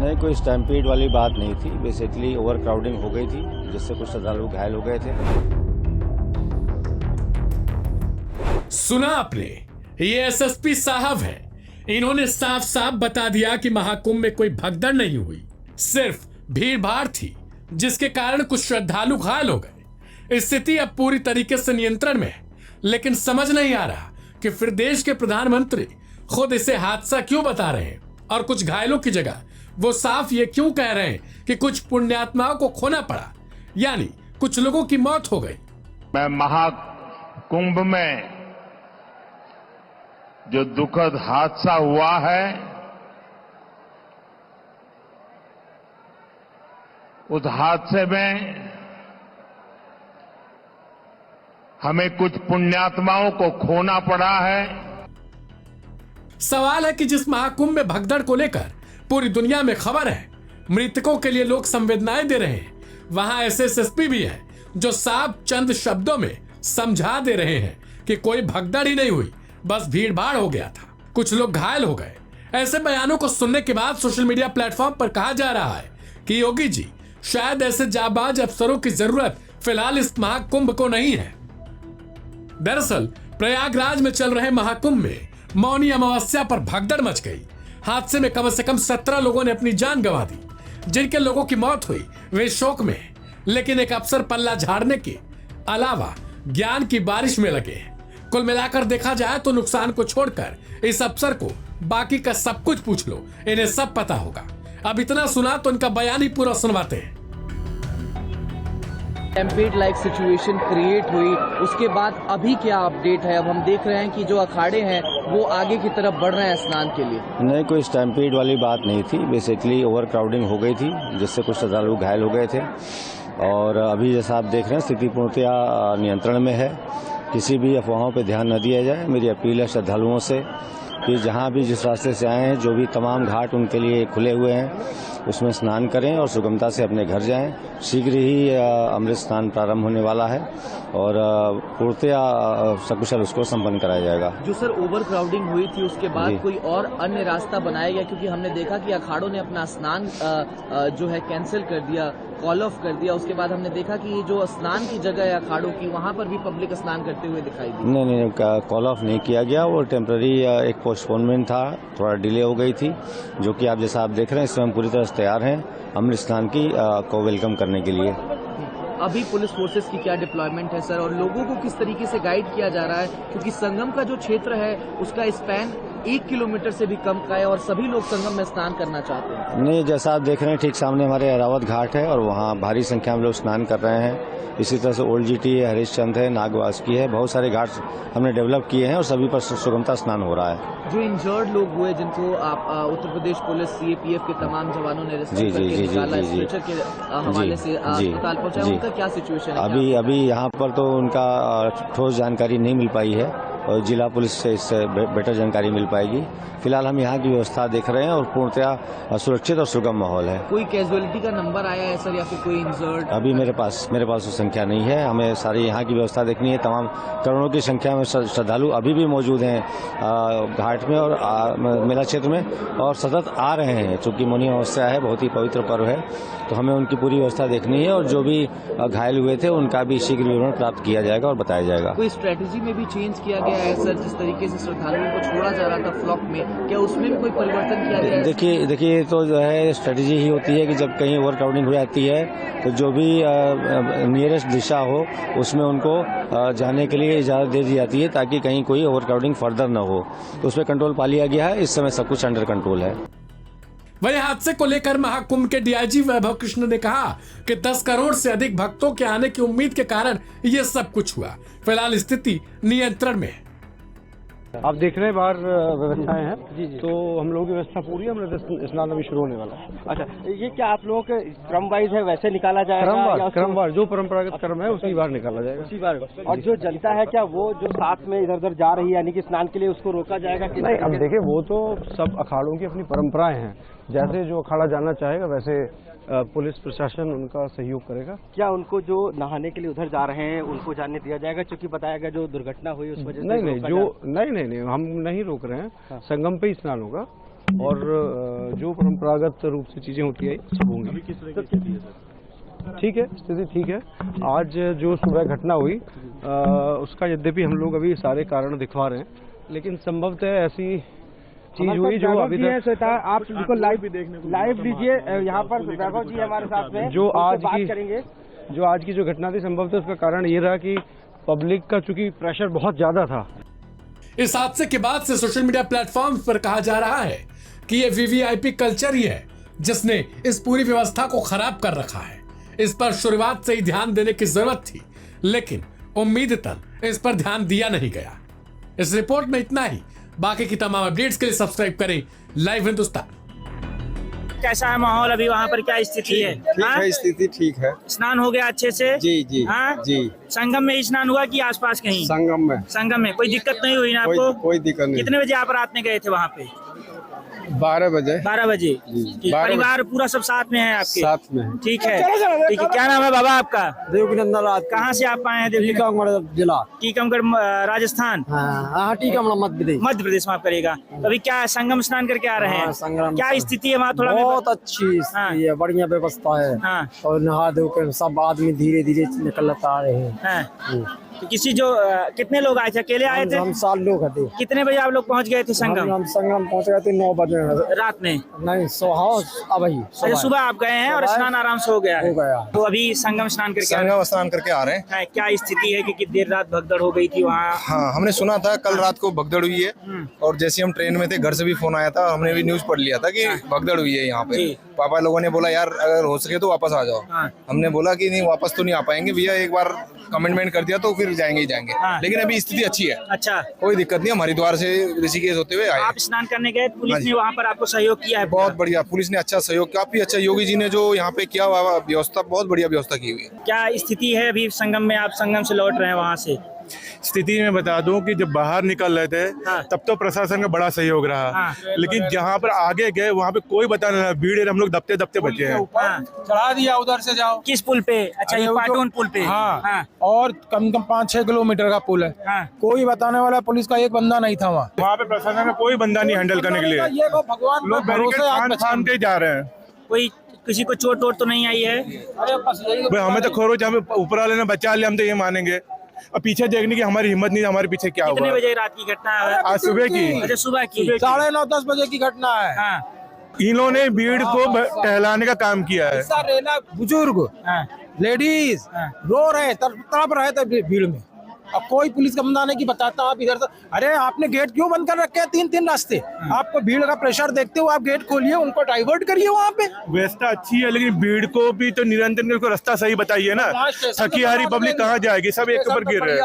नहीं, कोई स्टैम्पीड वाली बात नहीं थी। बेसिकली ओवर क्राउडिंग हो गई थी, जिससे कुछ श्रद्धालु घायल हो गए थे। सुना आपने, ये एसएसपी साहब हैं। इन्होंने साफ साफ बता दिया कि महाकुंभ में कोई भगदड़ नहीं हुई, सिर्फ भीड़ भाड़ थी, जिसके कारण कुछ श्रद्धालु घायल हो गए। स्थिति अब पूरी तरीके से नियंत्रण में है, लेकिन समझ नहीं आ रहा कि फिर देश के प्रधानमंत्री खुद इसे हादसा क्यों बता रहे हैं और कुछ घायलों की जगह वो साफ ये क्यों कह रहे हैं कि कुछ पुण्यात्माओं को खोना पड़ा, यानी कुछ लोगों की मौत हो गई। मैं महाकुंभ में जो दुखद हादसा हुआ है, उस हादसे में हमें कुछ पुण्यात्माओं को खोना पड़ा है। सवाल है कि जिस महाकुंभ में भगदड़ को लेकर पूरी दुनिया में खबर है, मृतकों के लिए लोग संवेदनाएं दे रहे हैं, वहां ऐसे एसएसपी भी है जो साफ चंद शब्दों में समझा दे रहे हैं कि कोई भगदड़ ही नहीं हुई, बस भीड़ भाड़ हो गया था, कुछ लोग घायल हो गए। ऐसे बयानों को सुनने के बाद सोशल मीडिया प्लेटफॉर्म पर कहा जा रहा है कि योगी जी, शायद ऐसे जाबाज अफसरों की जरूरत फिलहाल इस महाकुंभ को नहीं है। दरअसल प्रयागराज में चल रहे महाकुंभ में मौनी अमावस्या पर भगदड़ मच गई। हादसे में कम से कम 17 लोगों ने अपनी जान गंवा दी। जिनके लोगों की मौत हुई वे शोक में हैं, लेकिन एक अफसर पल्ला झाड़ने के अलावा ज्ञान की बारिश में लगे हैं। कुल मिलाकर देखा जाए तो नुकसान को छोड़कर इस अफसर को बाकी का सब कुछ पूछ लो, इन्हें सब पता होगा। अब इतना सुना तो इनका बयान ही पूरा सुनवाते हैं। स्टैम्पीड लाइक सिचुएशन क्रिएट हुई, उसके बाद अभी क्या अपडेट है? अब हम देख रहे हैं कि जो अखाड़े हैं वो आगे की तरफ बढ़ रहे हैं स्नान के लिए। नहीं, कोई स्टैम्पीड वाली बात नहीं थी। बेसिकली ओवर क्राउडिंग हो गई थी, जिससे कुछ श्रद्धालु घायल हो गए थे। और अभी जैसा आप देख रहे हैं, स्थिति पूर्णतया नियंत्रण में है। किसी भी अफवाहों पर ध्यान न दिया जाए। मेरी अपील है श्रद्धालुओं से कि जहां भी जिस रास्ते से आए हैं, जो भी तमाम घाट उनके लिए खुले हुए हैं, उसमें स्नान करें और सुगमता से अपने घर जाएं। शीघ्र ही अमृत स्नान प्रारंभ होने वाला है और पूर्णतया सकुशल उसको संपन्न कराया जाएगा। जो सर ओवर क्राउडिंग हुई थी, उसके बाद कोई और अन्य रास्ता बनाया गया? क्योंकि हमने देखा कि अखाड़ों ने अपना स्नान जो है कैंसिल कर दिया, कॉल ऑफ कर दिया। उसके बाद हमने देखा कि जो स्नान की जगह है अखाड़ों की, वहां पर भी पब्लिक स्नान करते हुए दिखाई दी। नहीं, कॉल ऑफ नहीं किया गया। वो टेम्पररी एक पोस्टपोनमेंट था, थोड़ा डिले हो गई थी, जो कि आप जैसा आप देख रहे हैं, इसमें हम पूरी तरह से तैयार हैं अमृत स्नान की को वेलकम करने के लिए। अभी पुलिस फोर्सेस की क्या डिप्लॉयमेंट है सर, और लोगों को किस तरीके से गाइड किया जा रहा है? क्योंकि संगम का जो क्षेत्र है उसका स्पैन 1 किलोमीटर से भी कम का है और सभी लोग संगम में स्नान करना चाहते हैं। नहीं, जैसा आप देख रहे हैं, ठीक सामने हमारे अरावत घाट है और वहाँ भारी संख्या में लोग स्नान कर रहे हैं। इसी तरह से ओल्ड जीटी है, हरिश्चंद है, नागवासुकी है, बहुत सारे घाट हमने डेवलप किए हैं और सभी पर सुगमता स्नान हो रहा है। जो इंजर्ड लोग हुए, जिनको आप उत्तर प्रदेश पुलिस सीएपीएफ के तमाम जवानों ने रेस्क्यू करके निकाला, स्ट्रेचर के हवाले से अस्पताल पहुंचाया, उनका क्या सिचुएशन है? अभी यहाँ पर तो उनका ठोस जानकारी नहीं मिल पाई है और जिला पुलिस से इससे बेटर जानकारी मिल पाएगी। फिलहाल हम यहाँ की व्यवस्था देख रहे हैं और पूर्णतया सुरक्षित और सुगम माहौल है। कोई कैजुअलिटी का नंबर आया है सर, या फिर कोई इंजर्ड? अभी मेरे पास वो संख्या नहीं है। हमें सारी यहाँ की व्यवस्था देखनी है। तमाम करोड़ों की संख्या में श्रद्धालु अभी भी मौजूद हैं घाट में और मेला क्षेत्र में और सतत आ रहे हैं। चूंकि मौनी अमावस्या है, बहुत ही पवित्र पर्व है, तो हमें उनकी पूरी व्यवस्था देखनी है और जो भी घायल हुए थे उनका भी शीघ्र विवरण प्राप्त किया जाएगा और बताया जाएगा। कोई स्ट्रेटेजी में भी चेंज किया गया है सर? जिस तरीके से श्रद्धालुओं को छोड़ा जा रहा था फ्लॉक में, क्या उसमें भी कोई परिवर्तन किया गया है? देखिए तो जो है स्ट्रेटेजी ही होती है कि जब कहीं ओवर क्राउडिंग हो जाती है तो जो भी नियरेस्ट दिशा हो उसमें उनको जाने के लिए इजाजत दे दी जाती है, ताकि कहीं कोई ओवर क्राउडिंग फर्दर न हो। तो उस पर कंट्रोल पा लिया गया है। इस समय सब कुछ अंडर कंट्रोल है। वही हादसे को लेकर महाकुंभ के डीआईजी वैभव कृष्ण ने कहा कि 10 करोड़ से अधिक भक्तों के आने की उम्मीद के कारण ये सब कुछ हुआ। फिलहाल स्थिति नियंत्रण में है। आप देख रहे हैं बाहर व्यवस्थाएं हैं जी, तो हम लोगों की व्यवस्था पूरी है। हमारा स्नान अभी शुरू होने वाला है। अच्छा, ये क्या आप लोगों के क्रम वाइज है, वैसे निकाला जाएगा? क्रमवार जो परंपरागत क्रम है उसी बार निकाला जाएगा, उसी बार। और जो जनता है, क्या वो जो साथ में इधर उधर जा रही है, यानी कि स्नान के लिए, उसको रोका जाएगा कि नहीं? अब देखिए, वो तो सब अखाड़ों की अपनी परंपराएं हैं। जैसे जो अखाड़ा जाना चाहेगा वैसे पुलिस प्रशासन उनका सहयोग करेगा। क्या उनको जो नहाने के लिए उधर जा रहे हैं उनको जाने दिया जाएगा? क्योंकि बताया गया जो दुर्घटना हुई उस वजह से नहीं, हम नहीं रोक रहे हैं। हाँ। संगम पे ही स्नान होगा और जो परंपरागत रूप से चीज़ें होती है सब होंगी। अभी किस तरह की स्थिति है सर? ठीक है, स्थिति ठीक है। आज जो सुबह घटना हुई उसका यद्यपि हम लोग अभी सारे कारण दिखवा रहे हैं, लेकिन संभवतः ऐसी चीज हुई जो अभी तक आप बिल्कुल लाइव दीजिए। यहाँ पर वैभव जी हमारे साथ में जो आज की जो घटना थी, संभवतः उसका कारण ये रहा कि पब्लिक का चूंकि प्रेशर बहुत ज्यादा था। इस हादसे के बाद से सोशल मीडिया प्लेटफॉर्म पर कहा जा रहा है कि ये वीवीआईपी कल्चर ही है जिसने इस पूरी व्यवस्था को खराब कर रखा है। इस पर शुरुआत से ही ध्यान देने की जरूरत थी, लेकिन उम्मीदतन इस पर ध्यान दिया नहीं गया। इस रिपोर्ट में इतना ही। बाकी की तमाम अपडेट्स के लिए सब्सक्राइब करें लाइव हिंदुस्तान। कैसा है माहौल अभी वहाँ पर, क्या स्थिति है? ठीक है, स्थिति ठीक है। स्नान हो गया अच्छे से? जी जी हाँ? जी। संगम में ही स्नान हुआ कि आसपास कहीं? संगम में कोई दिक्कत नहीं हुई ना आपको? कोई दिक्कत नहीं। कितने बजे आप रात में गए थे वहाँ पे? 12 बजे। 12 बजे। परिवार पूरा सब साथ में है आपके? साथ में। ठीक है, ठीक है। क्या नाम है बाबा आपका? देवकीनंदन राज। कहाँ से आप आए हैं? टीकमगढ़ जिला। टीकमगढ़ राजस्थान? हाँ, टीकमगढ़ मध्य प्रदेश में आप करेगा। अभी क्या संगम स्नान करके आ रहे हैं? संगम। क्या स्थिति है वहाँ? थोड़ा बहुत अच्छी स्थिति है, बढ़िया व्यवस्था है। और नहा धो कर सब आदमी धीरे धीरे निकलता आ रहे हैं। तो कितने लोग आए थे? अकेले आए थे? हम 7 लोग थे। कितने बजे आप लोग पहुँच गए थे संगम? हम संगम पहुँच गए थे 9 बजे रात में। नहीं, सुबह आप गए हैं और स्नान आराम से हो गया? तो अभी संगम स्नान करके आ रहे हैं। क्या स्थिति है कि देर रात भगदड़ हो गई थी वहाँ? हाँ, हमने सुना था कल रात को भगदड़ हुई है, और जैसे हम ट्रेन में थे घर से भी फोन आया था, हमने भी न्यूज पढ़ लिया था कि भगदड़ हुई है यहाँ पे। पापा लोगों ने बोला यार अगर हो सके तो वापस आ जाओ। हमने बोला कि नहीं, वापस तो नहीं आ पाएंगे भैया, एक बार कमिटमेंट कर दिया तो फिर जाएंगे ही जाएंगे। लेकिन अभी स्थिति अच्छी है। अच्छा, कोई दिक्कत नहीं। हम हरिद्वार से ऋषिकेश होते हुए आए। आप स्नान करने गए, पुलिस ने वहाँ पर आपको सहयोग किया है? बहुत बढ़िया, पुलिस ने अच्छा सहयोग, काफी अच्छा। योगी जी ने जो यहाँ पे किया हुआ व्यवस्था, बहुत बढ़िया व्यवस्था की हुई है। क्या स्थिति है अभी संगम में? आप संगम से लौट रहे हैं वहाँ से? स्थिति में बता दूं कि जब बाहर निकल रहे थे तब तो प्रशासन का बड़ा सहयोग रहा, लेकिन जहां पर आगे गए वहां पे कोई बता नहीं रहा, भीड़ हम लोग दबते दबते बचे हैं। चढ़ा दिया उधर से जाओ। किस पुल पे? अच्छा, ये पाटून पुल पे। हाँ। और कम 5-6 किलोमीटर का पुल है। कोई बताने वाला पुलिस का एक बंदा नहीं था वहाँ पे प्रशासन का कोई बंदा नहीं हैंडल करने के लिए। भगवान लोग भरोसे छानते जा रहे हैं। कोई किसी को चोट वोट तो नहीं आई है? हमें तो खरोच, हमें ऊपर वाले ने बचा लिया, हम तो ये मानेंगे। अब पीछे देखने की हमारी हिम्मत नहीं, हमारे पीछे क्या हुआ। कितने बजे रात की घटना है? आज सुबह की। अच्छा, सुबह की 9:30-10 बजे की घटना है। इन्होंने भीड़ को टहलाने का काम किया है। बुजुर्ग, लेडीज रो रहे, तड़प रहे थे भीड़ में। अब कोई पुलिस का बंदा नहीं कि बताता आप इधर से, अरे आपने गेट क्यों बंद कर रखे हैं? 3-3 रास्ते। आपको भीड़ का प्रेशर देखते हुए आप गेट खोलिए, उनको डाइवर्ट करिए। वहाँ पे व्यवस्था अच्छी है, लेकिन भीड़ को भी तो निरंतर उनको रास्ता सही बताइए ना। थकी हारी पब्लिक कहाँ जाएगी? सब एक ऊपर गिर रहे हैं।